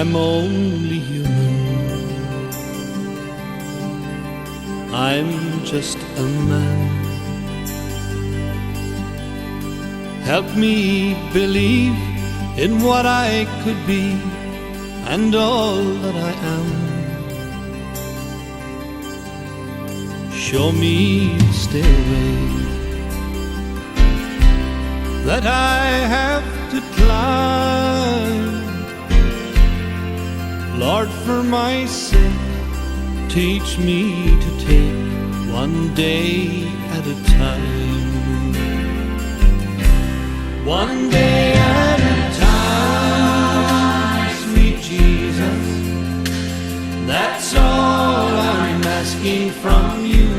I'm only human. I'm just a man. Help me believe in what I could be and all that I am. Show me the stairway that I have to climb. Lord, for my sake, teach me to take one day at a time. One day at a time, sweet Jesus, that's all I'm asking from you.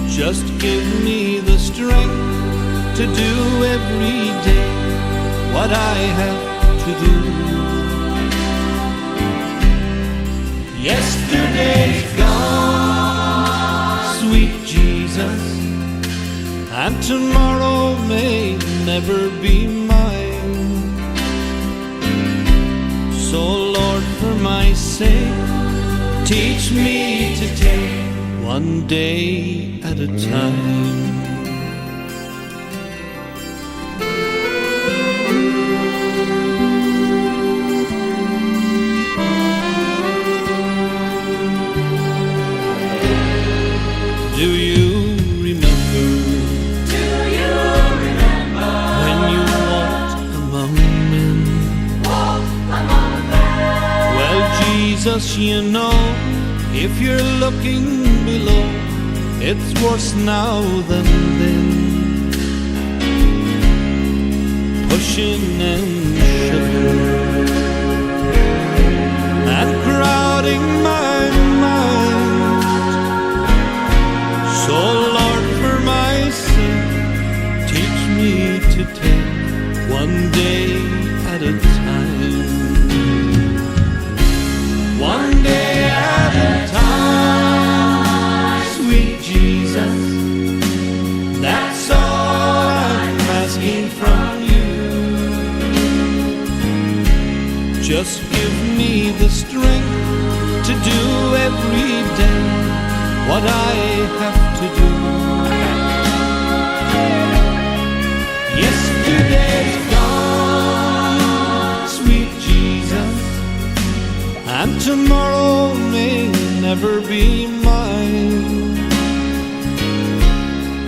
Just give me the strength to do every day what I have to do. Yesterday's gone, sweet Jesus, and tomorrow may never be mine. So Lord, for my sake, teach me to take one day at a time. Do you remember when you walked among men? Well, Jesus, you know, if you're looking below, it's worse now than then. Pushing and shoving and crowding my mind. So Lord, for my sake, teach me to take one day at a time. One day at a time, sweet Jesus, that's all I'm asking from you. Just give me the strength to do every day what I have to do. Yesterday's gone, sweet Jesus, and tomorrow may never be mine.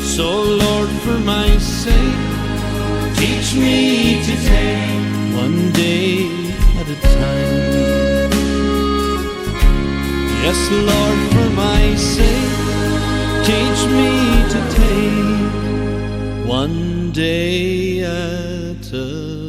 So Lord, for my sake, teach me to take one day at a time. Yes, Lord, for my sake, teach me to take one day at a time.